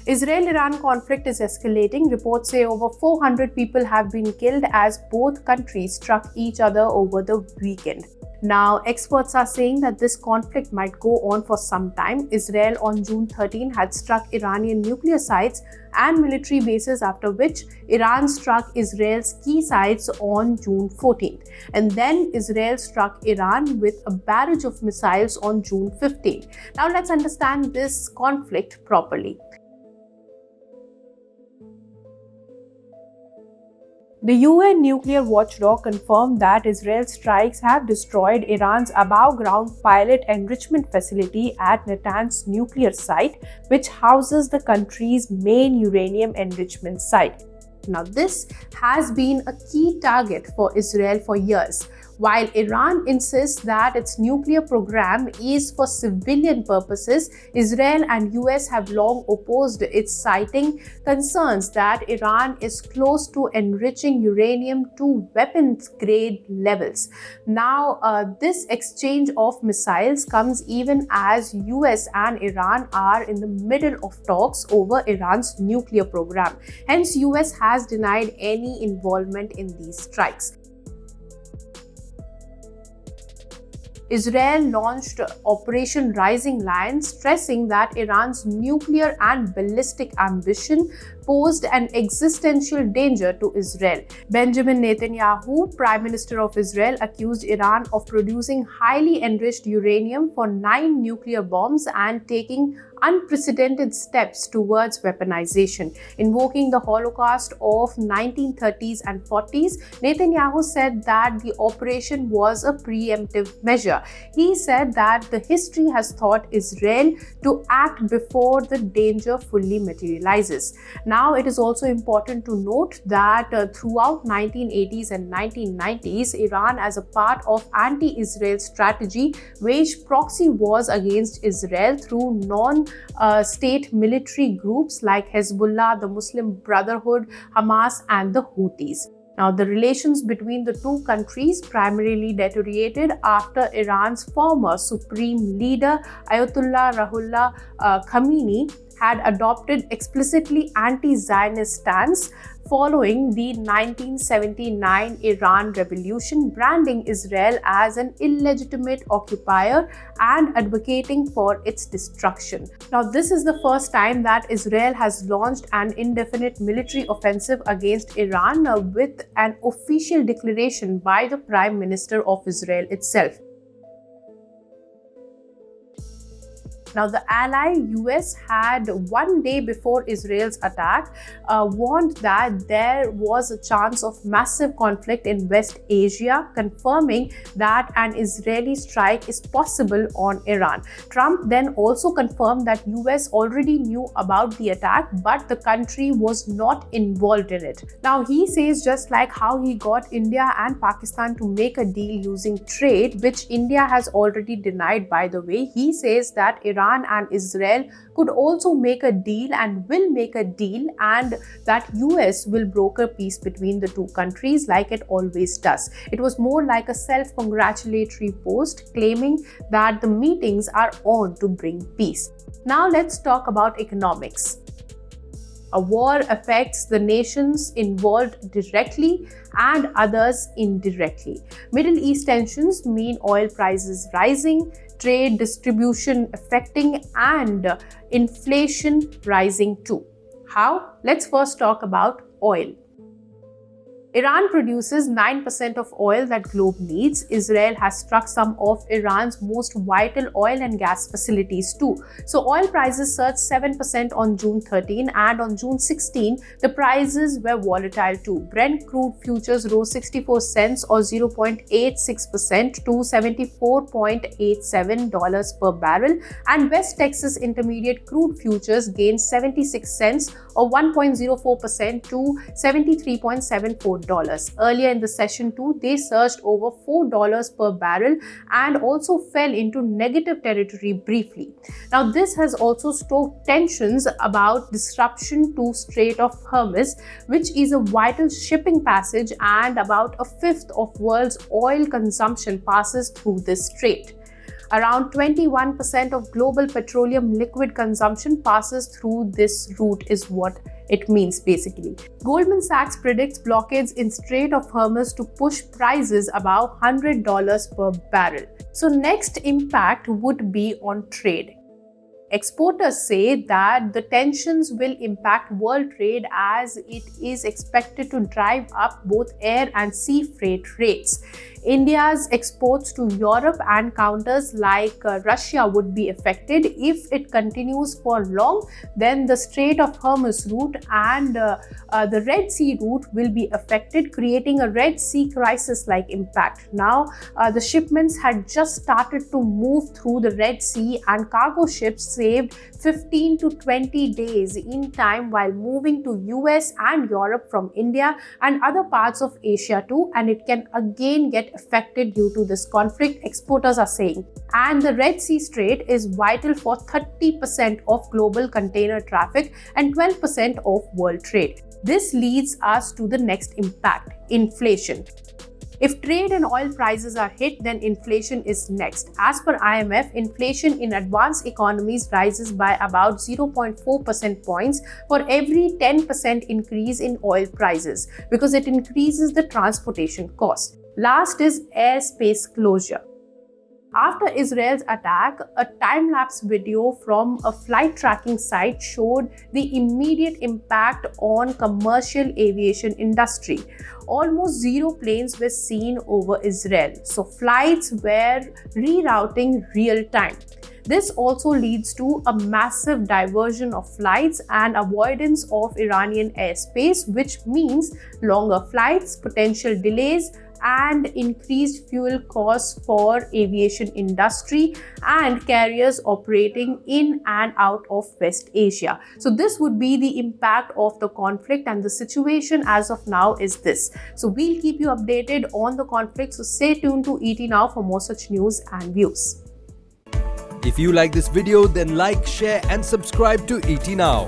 Israel-Iran conflict is escalating. Reports say over 400 people have been killed as both countries struck each other over the weekend. Now, experts are saying that this conflict might go on for some time. Israel on June 13 had struck Iranian nuclear sites and military bases, after which Iran struck Israel's key sites on June 14th. And then Israel struck Iran with a barrage of missiles on June 15th. Now, let's understand this conflict properly. The UN nuclear watchdog confirmed that Israel's strikes have destroyed Iran's above-ground pilot enrichment facility at Natanz nuclear site, which houses the country's main uranium enrichment site. Now, this has been a key target for Israel for years. While Iran insists that its nuclear program is for civilian purposes, Israel and US have long opposed it, citing concerns that Iran is close to enriching uranium to weapons-grade levels. Now, this exchange of missiles comes even as US and Iran are in the middle of talks over Iran's nuclear program. Hence, US has denied any involvement in these strikes. Israel launched Operation Rising Lion, stressing that Iran's nuclear and ballistic ambition posed an existential danger to Israel. Benjamin Netanyahu, Prime Minister of Israel, accused Iran of producing highly enriched uranium for 9 nuclear bombs and taking unprecedented steps towards weaponization. Invoking the Holocaust of 1930s and 40s, Netanyahu said that the operation was a preemptive measure. He said that the history has taught Israel to act before the danger fully materializes. Now, it is also important to note that throughout 1980s and 1990s, Iran, as a part of anti-Israel strategy, waged proxy wars against Israel through non-state military groups like Hezbollah, the Muslim Brotherhood, Hamas, and the Houthis. Now, the relations between the two countries primarily deteriorated after Iran's former supreme leader, Ayatollah Ruhollah Khomeini, had adopted explicitly anti-Zionist stance following the 1979 Iran revolution, branding Israel as an illegitimate occupier and advocating for its destruction. Now, this is the first time that Israel has launched an indefinite military offensive against Iran with an official declaration by the Prime Minister of Israel itself. Now, the ally US had 1 day before Israel's attack warned that there was a chance of massive conflict in West Asia, confirming that an Israeli strike is possible on Iran. Trump then also confirmed that US already knew about the attack, but the country was not involved in it. Now, he says just like how he got India and Pakistan to make a deal using trade, which India has already denied, by the way, he says that Iran and Israel could also make a deal and will make a deal, and that US will broker peace between the two countries like it always does. It was more like a self-congratulatory post claiming that the meetings are on to bring peace. Now, let's talk about economics. A war affects the nations involved directly and others indirectly. Middle East tensions mean oil prices rising, trade distribution affecting, and inflation rising too. How? Let's first talk about oil. Iran produces 9% of oil that globe needs. Israel has struck some of Iran's most vital oil and gas facilities too. So oil prices surged 7% on June 13, and on June 16, the prices were volatile too. Brent crude futures rose 64 cents or 0.86% to $74.87 per barrel, and West Texas Intermediate crude futures gained 76 cents or 1.04% to $73.74. Earlier in the session too, they surged over $4 per barrel and also fell into negative territory briefly. Now, this has also stoked tensions about disruption to Strait of Hormuz, which is a vital shipping passage, and about a fifth of world's oil consumption passes through this strait. Around 21% of global petroleum liquid consumption passes through this route is what it means basically. Goldman Sachs predicts blockades in Strait of Hormuz to push prices above $100 per barrel. So next impact would be on trade. Exporters say that the tensions will impact world trade as it is expected to drive up both air and sea freight rates. India's exports to Europe and counters like Russia would be affected. If it continues for long, then the Strait of Hormuz route and the Red Sea route will be affected, creating a Red Sea crisis-like impact. Now, the shipments had just started to move through the Red Sea, and cargo ships saved 15 to 20 days in time while moving to US and Europe from India and other parts of Asia too, and it can again get affected due to this conflict, exporters are saying. And the Red Sea Strait is vital for 30% of global container traffic and 12% of world trade. This leads us to the next impact: inflation. If trade and oil prices are hit, then inflation is next. As per IMF, inflation in advanced economies rises by about 0.4 percentage points for every 10% increase in oil prices because it increases the transportation cost. Last is airspace closure. After Israel's attack, a time-lapse video from a flight tracking site showed the immediate impact on commercial aviation industry. Almost zero planes were seen over Israel, so flights were rerouting real time. This also leads to a massive diversion of flights and avoidance of Iranian airspace, which means longer flights, potential delays, and increased fuel costs for aviation industry and carriers operating in and out of West Asia. So this would be the impact of the conflict, and the situation as of now is this. So we'll keep you updated on the conflict, so stay tuned to ET Now for more such news and views. If you like this video, then like, share and subscribe to ET Now.